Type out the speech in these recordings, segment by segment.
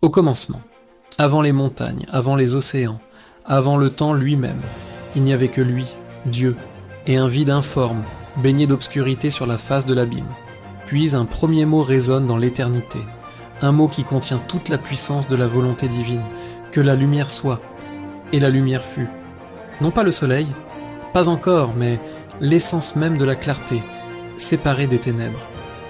Au commencement, avant les montagnes, avant les océans, avant le temps lui-même, il n'y avait que lui, Dieu, et un vide informe, baigné d'obscurité sur la face de l'abîme. Puis un premier mot résonne dans l'éternité, un mot qui contient toute la puissance de la volonté divine, que la lumière soit, et la lumière fut. Non pas le soleil, pas encore, mais l'essence même de la clarté, séparée des ténèbres.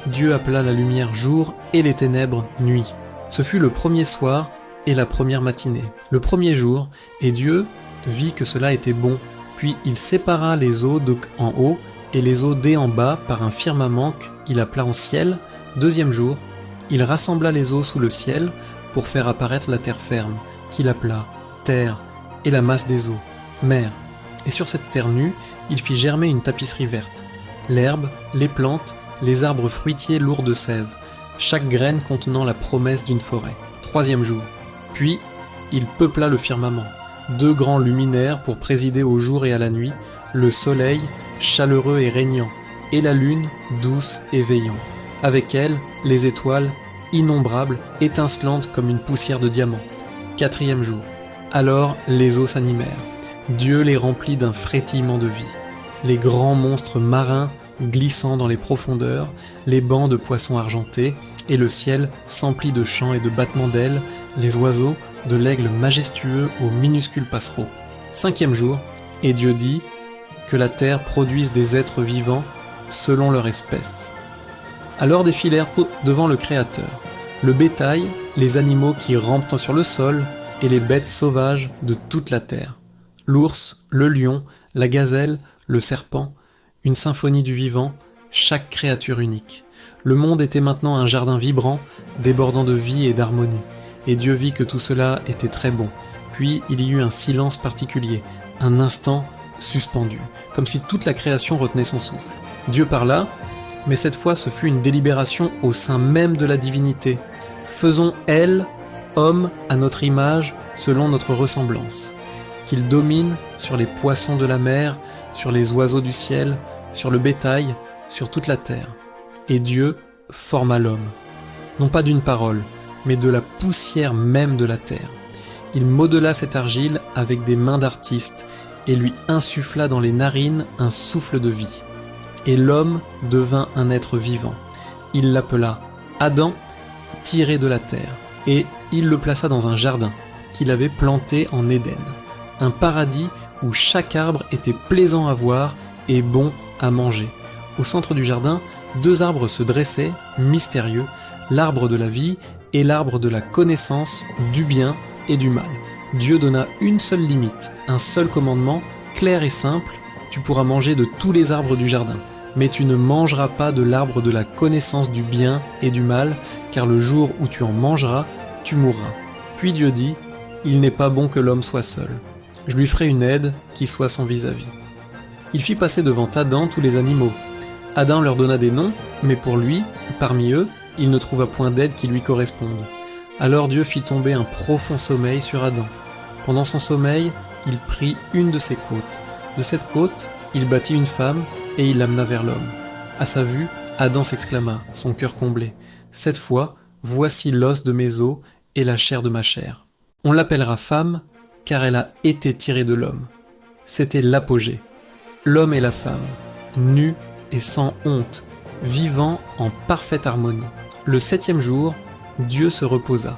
Dieu appela la lumière jour et les ténèbres nuit. Ce fut le premier soir et la première matinée, le premier jour, et Dieu vit que cela était bon. Puis il sépara les eaux en haut et les eaux en bas par un firmament qu'il appela en ciel. Deuxième jour, il rassembla les eaux sous le ciel pour faire apparaître la terre ferme, qu'il appela terre, et la masse des eaux, mer. Et sur cette terre nue, il fit germer une tapisserie verte. L'herbe, les plantes, les arbres fruitiers lourds de sève, chaque graine contenant la promesse d'une forêt. Troisième jour. Puis, il peupla le firmament. 2 grands luminaires pour présider au jour et à la nuit, le soleil, chaleureux et régnant, et la lune, douce et veillant. Avec elle, les étoiles, innombrables, étincelantes comme une poussière de diamant. Quatrième jour. Alors les eaux s'animèrent. Dieu les remplit d'un frétillement de vie. Les grands monstres marins glissant dans les profondeurs, les bancs de poissons argentés, et le ciel s'emplit de chants et de battements d'ailes, les oiseaux, de l'aigle majestueux aux minuscules passereaux. Cinquième jour, et Dieu dit que la terre produise des êtres vivants selon leur espèce. Alors défilèrent devant le Créateur le bétail, les animaux qui rampent sur le sol, et les bêtes sauvages de toute la terre. L'ours, le lion, la gazelle, le serpent, une symphonie du vivant, chaque créature unique. Le monde était maintenant un jardin vibrant, débordant de vie et d'harmonie, et Dieu vit que tout cela était très bon. Puis il y eut un silence particulier, un instant suspendu, comme si toute la création retenait son souffle. Dieu parla, mais cette fois ce fut une délibération au sein même de la divinité. Faisons elle, homme, à notre image, selon notre ressemblance. Qu'il domine sur les poissons de la mer, sur les oiseaux du ciel, sur le bétail, sur toute la terre. Et Dieu forma l'homme, non pas d'une parole, mais de la poussière même de la terre. Il modela cette argile avec des mains d'artiste et lui insuffla dans les narines un souffle de vie. Et l'homme devint un être vivant. Il l'appela Adam, tiré de la terre, et il le plaça dans un jardin qu'il avait planté en Éden. Un paradis où chaque arbre était plaisant à voir et bon à manger. Au centre du jardin, 2 arbres se dressaient, mystérieux, l'arbre de la vie et l'arbre de la connaissance du bien et du mal. Dieu donna une seule limite, un seul commandement, clair et simple: tu pourras manger de tous les arbres du jardin, mais tu ne mangeras pas de l'arbre de la connaissance du bien et du mal, car le jour où tu en mangeras, tu mourras. Puis Dieu dit, il n'est pas bon que l'homme soit seul. Je lui ferai une aide qui soit son vis-à-vis. Il fit passer devant Adam tous les animaux. Adam leur donna des noms, mais pour lui, parmi eux, il ne trouva point d'aide qui lui corresponde. Alors Dieu fit tomber un profond sommeil sur Adam. Pendant son sommeil, il prit une de ses côtes. De cette côte, il bâtit une femme et il l'amena vers l'homme. À sa vue, Adam s'exclama, son cœur comblé. Cette fois, voici l'os de mes os et la chair de ma chair. On l'appellera femme, car elle a été tirée de l'homme. C'était l'apogée. L'homme et la femme, nus et sans honte, vivant en parfaite harmonie. Le 7e jour, Dieu se reposa,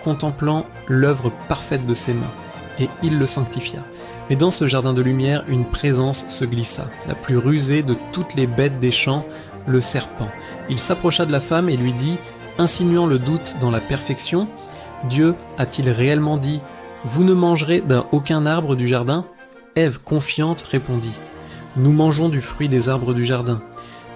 contemplant l'œuvre parfaite de ses mains, et il le sanctifia. Mais dans ce jardin de lumière, une présence se glissa, la plus rusée de toutes les bêtes des champs, le serpent. Il s'approcha de la femme et lui dit, insinuant le doute dans la perfection, Dieu a-t-il réellement dit « Vous ne mangerez d'aucun arbre du jardin ?» Ève, confiante, répondit « Nous mangeons du fruit des arbres du jardin.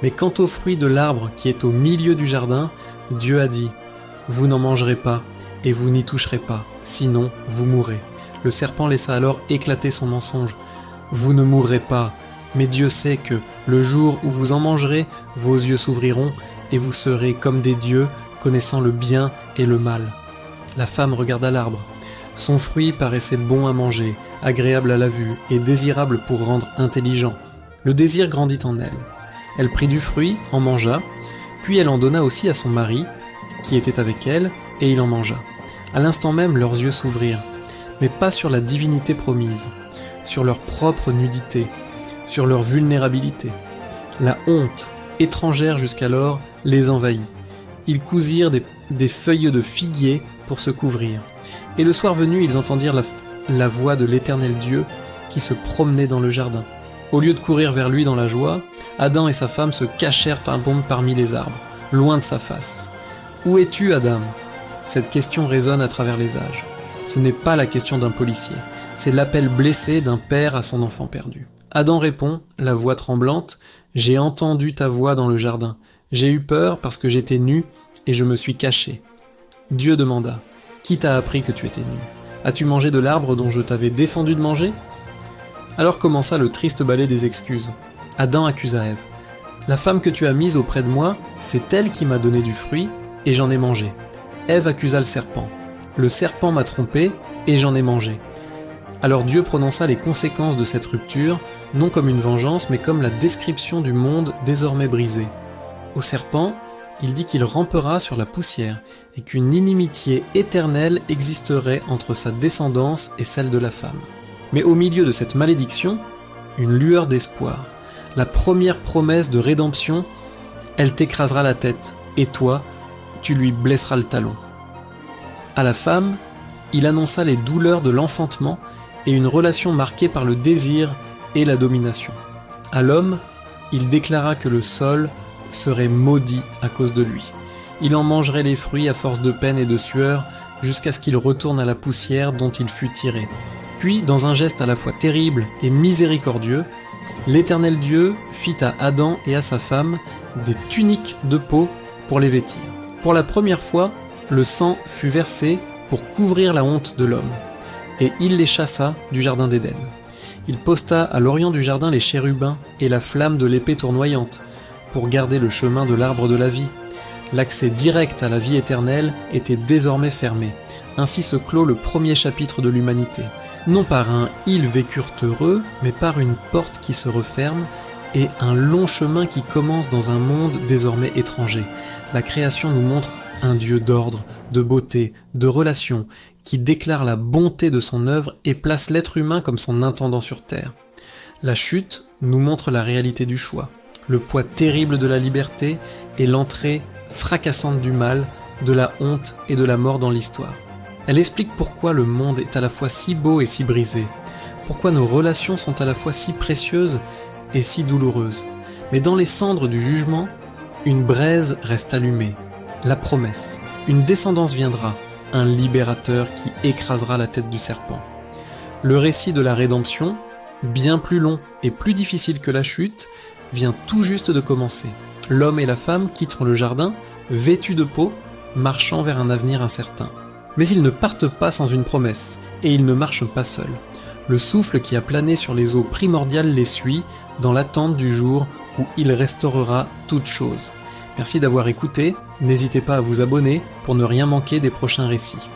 Mais quant au fruit de l'arbre qui est au milieu du jardin, Dieu a dit « Vous n'en mangerez pas, et vous n'y toucherez pas, sinon vous mourrez. » Le serpent laissa alors éclater son mensonge. « Vous ne mourrez pas, mais Dieu sait que, le jour où vous en mangerez, vos yeux s'ouvriront, et vous serez comme des dieux, connaissant le bien et le mal. » La femme regarda l'arbre. Son fruit paraissait bon à manger, agréable à la vue et désirable pour rendre intelligent. Le désir grandit en elle. Elle prit du fruit, en mangea, puis elle en donna aussi à son mari, qui était avec elle, et il en mangea. À l'instant même, leurs yeux s'ouvrirent, mais pas sur la divinité promise, sur leur propre nudité, sur leur vulnérabilité. La honte, étrangère jusqu'alors, les envahit. Ils cousirent des feuilles de figuier pour se couvrir. Et le soir venu, ils entendirent la voix de l'Éternel Dieu qui se promenait dans le jardin. Au lieu de courir vers lui dans la joie, Adam et sa femme se cachèrent un bond parmi les arbres, loin de sa face. « Où es-tu, Adam ?» Cette question résonne à travers les âges. Ce n'est pas la question d'un policier, c'est l'appel blessé d'un père à son enfant perdu. Adam répond, la voix tremblante, « J'ai entendu ta voix dans le jardin. J'ai eu peur parce que j'étais nu et je me suis caché. » Dieu demanda, « Qui t'a appris que tu étais nu ? As-tu mangé de l'arbre dont je t'avais défendu de manger ?» Alors commença le triste ballet des excuses. Adam accusa Ève. « La femme que tu as mise auprès de moi, c'est elle qui m'a donné du fruit et j'en ai mangé. » Ève accusa le serpent. « Le serpent m'a trompé et j'en ai mangé. » Alors Dieu prononça les conséquences de cette rupture, non comme une vengeance, mais comme la description du monde désormais brisé. Au serpent, il dit qu'il rampera sur la poussière et qu'une inimitié éternelle existerait entre sa descendance et celle de la femme. Mais au milieu de cette malédiction, une lueur d'espoir, la première promesse de rédemption, elle t'écrasera la tête, et toi, tu lui blesseras le talon. À la femme, il annonça les douleurs de l'enfantement et une relation marquée par le désir et la domination. À l'homme, il déclara que le sol serait maudit à cause de lui. Il en mangerait les fruits à force de peine et de sueur, jusqu'à ce qu'il retourne à la poussière dont il fut tiré. Puis, dans un geste à la fois terrible et miséricordieux, l'Éternel Dieu fit à Adam et à sa femme des tuniques de peau pour les vêtir. Pour la première fois, le sang fut versé pour couvrir la honte de l'homme, et il les chassa du jardin d'Éden. Il posta à l'orient du jardin les chérubins et la flamme de l'épée tournoyante, pour garder le chemin de l'arbre de la vie. L'accès direct à la vie éternelle était désormais fermé. Ainsi se clôt le premier chapitre de l'humanité. Non par un « ils vécurent heureux », mais par une porte qui se referme et un long chemin qui commence dans un monde désormais étranger. La création nous montre un Dieu d'ordre, de beauté, de relations, qui déclare la bonté de son œuvre et place l'être humain comme son intendant sur terre. La chute nous montre la réalité du choix, le poids terrible de la liberté et l'entrée fracassante du mal, de la honte et de la mort dans l'histoire. Elle explique pourquoi le monde est à la fois si beau et si brisé, pourquoi nos relations sont à la fois si précieuses et si douloureuses. Mais dans les cendres du jugement, une braise reste allumée, la promesse. Une descendance viendra, un libérateur qui écrasera la tête du serpent. Le récit de la rédemption, bien plus long et plus difficile que la chute, vient tout juste de commencer. L'homme et la femme quittent le jardin, vêtus de peau, marchant vers un avenir incertain. Mais ils ne partent pas sans une promesse, et ils ne marchent pas seuls. Le souffle qui a plané sur les eaux primordiales les suit, dans l'attente du jour où il restaurera toutes choses. Merci d'avoir écouté, n'hésitez pas à vous abonner pour ne rien manquer des prochains récits.